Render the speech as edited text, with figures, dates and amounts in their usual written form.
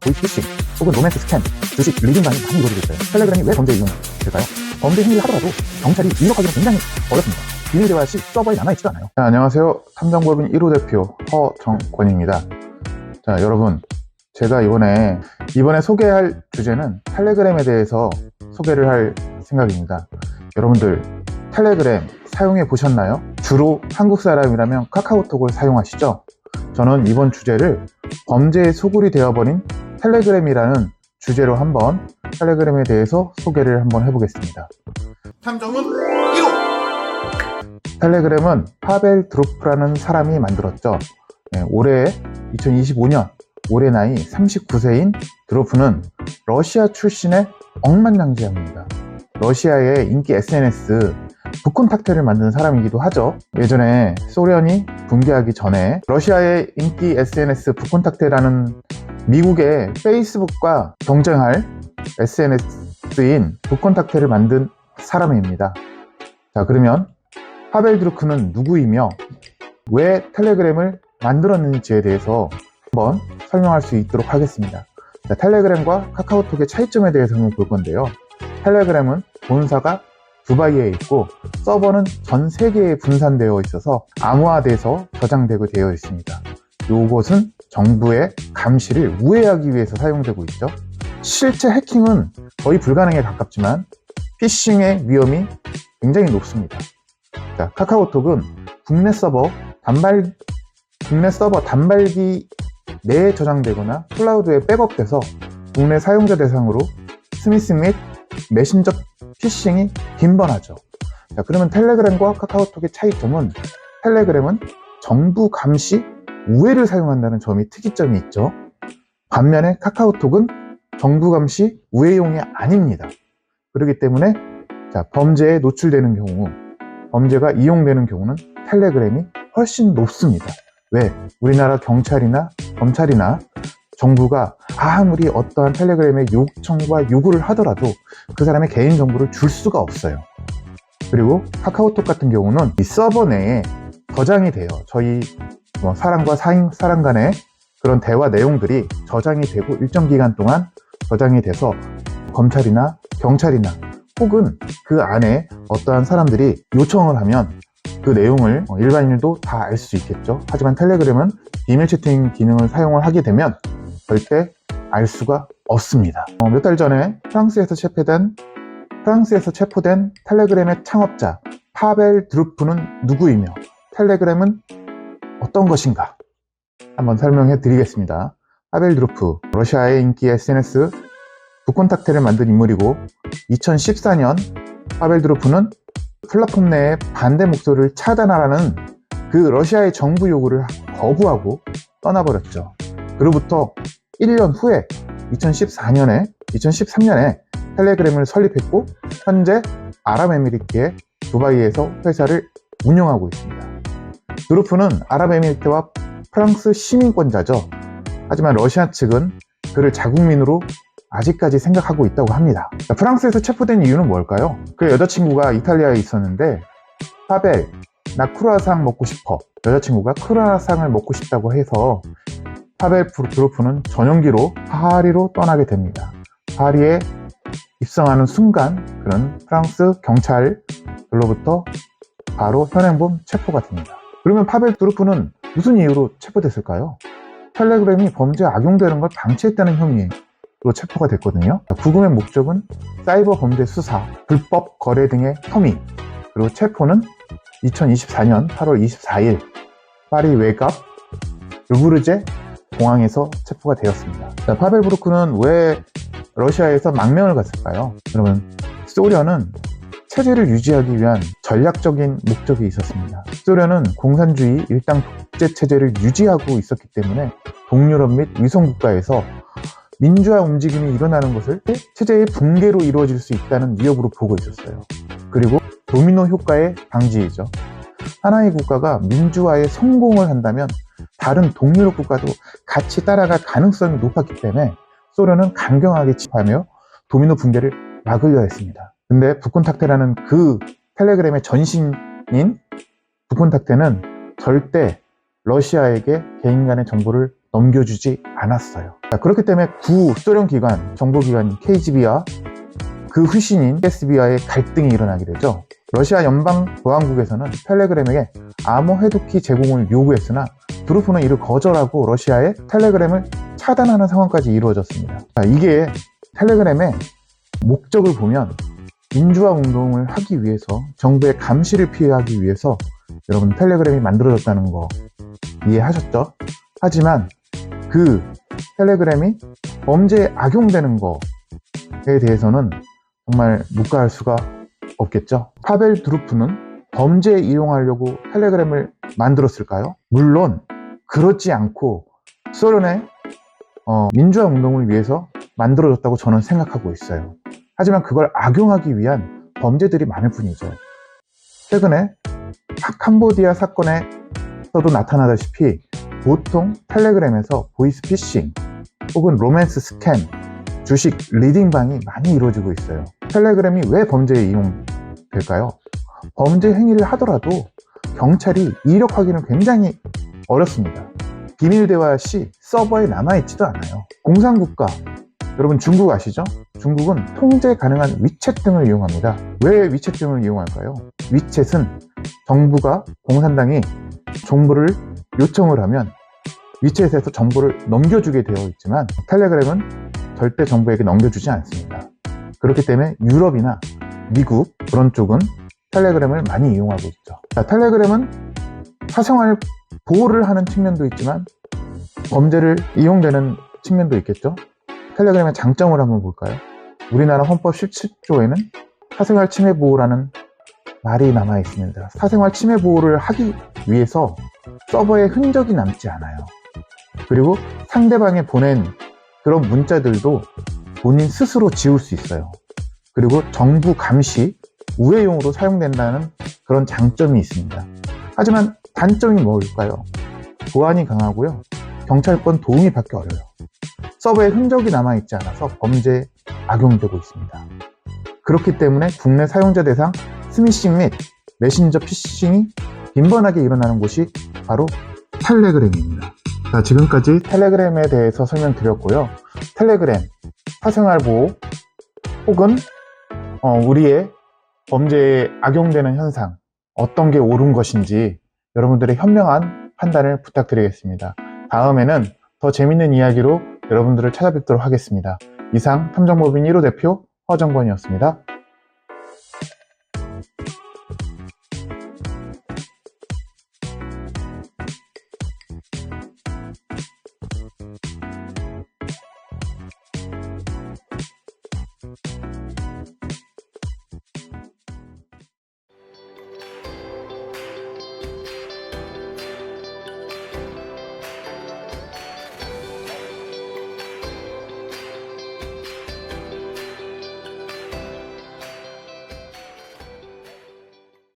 보이스피싱 혹은 로맨스 스캔, 주식 리딩 간이 많이 이루어지고 있어요. 텔레그램이 왜 범죄에 이용될까요? 범죄 행위를 하더라도 경찰이 이력하기는 굉장히 어렵습니다. 비밀 대화 시 서버에 남아있지도 않아요. 자, 안녕하세요. 탐정법인 1호 대표 허정권입니다. 자, 여러분, 제가 이번에 소개할 주제는 텔레그램에 대해서 소개를 할 생각입니다. 여러분들 텔레그램 사용해 보셨나요? 주로 한국 사람이라면 카카오톡을 사용하시죠? 저는 이번 주제를 범죄의 소굴이 되어버린 텔레그램이라는 주제로 한번 텔레그램에 대해서 소개를 한번 해보겠습니다. 탐정은 1호! 텔레그램은 파벨 드루프라는 사람이 만들었죠. 올해 2025년 올해 나이 39세인 드루프는 러시아 출신의 억만장자입니다. 러시아의 인기 SNS 북콘탁테를 만든 사람이기도 하죠. 예전에 소련이 붕괴하기 전에 러시아의 인기 SNS 북콘탁테라는 미국의 페이스북과 경쟁할 SNS인 북콘탁테를 만든 사람입니다. 자, 그러면 파벨 드루크는 누구이며 왜 텔레그램을 만들었는지에 대해서 한번 설명할 수 있도록 하겠습니다. 자, 텔레그램과 카카오톡의 차이점에 대해서 한번 볼 건데요. 텔레그램은 본사가 두바이에 있고 서버는 전 세계에 분산되어 있어서 암호화돼서 저장되고 되어 있습니다. 이것은 정부의 감시를 우회하기 위해서 사용되고 있죠. 실제 해킹은 거의 불가능에 가깝지만 피싱의 위험이 굉장히 높습니다. 자, 카카오톡은 국내 서버 단말기 내에 저장되거나 클라우드에 백업돼서 국내 사용자 대상으로 스미싱 및 메신저 피싱이 빈번하죠. 자, 그러면 텔레그램과 카카오톡의 차이점은 텔레그램은 정부 감시 우회를 사용한다는 점이 특이점이 있죠. 반면에 카카오톡은 정부 감시 우회용이 아닙니다. 그렇기 때문에 자, 범죄에 노출되는 경우, 범죄가 이용되는 경우는 텔레그램이 훨씬 높습니다. 왜? 우리나라 경찰이나 검찰이나 정부가 아무리 어떠한 텔레그램의 요청과 요구를 하더라도 그 사람의 개인정보를 줄 수가 없어요. 그리고 카카오톡 같은 경우는 이 서버 내에 저장이 돼요. 저희 사람과 사람 간의 그런 대화 내용들이 저장이 되고 일정 기간 동안 저장이 돼서 검찰이나 경찰이나 혹은 그 안에 어떠한 사람들이 요청을 하면 그 내용을 일반인도 다 알 수 있겠죠. 하지만 텔레그램은 비밀 채팅 기능을 사용을 하게 되면 절대 알 수가 없습니다. 몇 달 전에 프랑스에서 체포된 텔레그램의 창업자 파벨 드루프는 누구이며 텔레그램은 어떤 것인가 한번 설명해 드리겠습니다. 파벨 드루프, 러시아의 인기 SNS 북콘탁테를 만든 인물이고 2014년 파벨 드루프는 플랫폼 내에 반대 목소리를 차단하라는 그 러시아의 정부 요구를 거부하고 떠나버렸죠. 그로부터 1년 후에 2013년에 텔레그램을 설립했고 현재 아랍에미리트의 두바이에서 회사를 운영하고 있습니다. 드루프는 아랍에미리트와 프랑스 시민권자죠. 하지만 러시아 측은 그를 자국민으로 아직까지 생각하고 있다고 합니다. 프랑스에서 체포된 이유는 뭘까요? 그 여자친구가 이탈리아에 있었는데 파벨, 나 크루아상 먹고 싶어. 여자친구가 크루아상을 먹고 싶다고 해서 파벨 드루프는 전용기로 파리로 떠나게 됩니다. 파리에 입성하는 순간 그는 프랑스 경찰들로부터 바로 현행범 체포가 됩니다. 그러면 파벨 드루프는 무슨 이유로 체포됐을까요? 텔레그램이 범죄에 악용되는 걸 방치했다는 혐의로 체포가 됐거든요. 구금의 목적은 사이버 범죄 수사, 불법 거래 등의 혐의, 그리고 체포는 2024년 8월 24일 파리 외곽 르브르제 공항에서 체포가 되었습니다. 자, 파벨 드루프는 왜 러시아에서 망명을 갔을까요? 여러분, 소련은 체제를 유지하기 위한 전략적인 목적이 있었습니다. 소련은 공산주의 일당 독재 체제를 유지하고 있었기 때문에 동유럽 및 위성국가에서 민주화 움직임이 일어나는 것을 체제의 붕괴로 이루어질 수 있다는 위협으로 보고 있었어요. 그리고 도미노 효과의 방지이죠. 하나의 국가가 민주화에 성공을 한다면 다른 동유럽 국가도 같이 따라갈 가능성이 높았기 때문에 소련은 강경하게 집하며 도미노 붕괴를 막으려 했습니다. 근데 북콘탁테라는 그 텔레그램의 전신인 북콘탁테는 절대 러시아에게 개인 간의 정보를 넘겨주지 않았어요. 자, 그렇기 때문에 구소련 기관, 정보기관인 KGB와 그 후신인 FSB와의 갈등이 일어나게 되죠. 러시아 연방보안국에서는 텔레그램에게 암호 해독키 제공을 요구했으나 드루프는 이를 거절하고 러시아의 텔레그램을 차단하는 상황까지 이루어졌습니다. 자, 이게 텔레그램의 목적을 보면 민주화 운동을 하기 위해서, 정부의 감시를 피하기 위해서 여러분 텔레그램이 만들어졌다는 거 이해하셨죠? 하지만 그 텔레그램이 범죄에 악용되는 거에 대해서는 정말 묵과할 수가 없겠죠. 파벨 드루프는 범죄에 이용하려고 텔레그램을 만들었을까요? 물론 그렇지 않고 소련의 민주화 운동을 위해서 만들어졌다고 저는 생각하고 있어요. 하지만 그걸 악용하기 위한 범죄들이 많을 뿐이죠. 최근에 캄보디아 사건에서도 나타나다시피 보통 텔레그램에서 보이스피싱 혹은 로맨스 스캔, 주식 리딩방이 많이 이루어지고 있어요. 텔레그램이 왜 범죄에 이용될까요? 범죄 행위를 하더라도 경찰이 이력하기는 굉장히 어렵습니다. 비밀 대화 시 서버에 남아있지도 않아요. 공산국가, 여러분 중국 아시죠? 중국은 통제 가능한 위챗 등을 이용합니다. 왜 위챗 등을 이용할까요? 위챗은 정부가, 공산당이 정보를 요청을 하면 위챗에서 정보를 넘겨주게 되어 있지만 텔레그램은 절대 정부에게 넘겨주지 않습니다. 그렇기 때문에 유럽이나 미국 그런 쪽은 텔레그램을 많이 이용하고 있죠. 자, 텔레그램은 사생활 보호를 하는 측면도 있지만 범죄를 이용되는 측면도 있겠죠. 텔레그램의 장점을 한번 볼까요? 우리나라 헌법 17조에는 사생활 침해 보호라는 말이 남아 있습니다. 사생활 침해 보호를 하기 위해서 서버에 흔적이 남지 않아요. 그리고 상대방이 보낸 그런 문자들도 본인 스스로 지울 수 있어요. 그리고 정부 감시, 우회용으로 사용된다는 그런 장점이 있습니다. 하지만 단점이 뭘까요? 보안이 강하고요. 경찰권 도움이 받기 어려워요. 서버에 흔적이 남아있지 않아서 범죄에 악용되고 있습니다. 그렇기 때문에 국내 사용자 대상 스미싱 및 메신저 피싱이 빈번하게 일어나는 곳이 바로 텔레그램입니다. 자, 지금까지 텔레그램에 대해서 설명드렸고요. 텔레그램, 사생활 보호 혹은 우리의 범죄에 악용되는 현상, 어떤 게 옳은 것인지 여러분들의 현명한 판단을 부탁드리겠습니다. 다음에는 더 재밌는 이야기로 여러분들을 찾아뵙도록 하겠습니다. 이상 탐정법인 1호 대표 허정권이었습니다.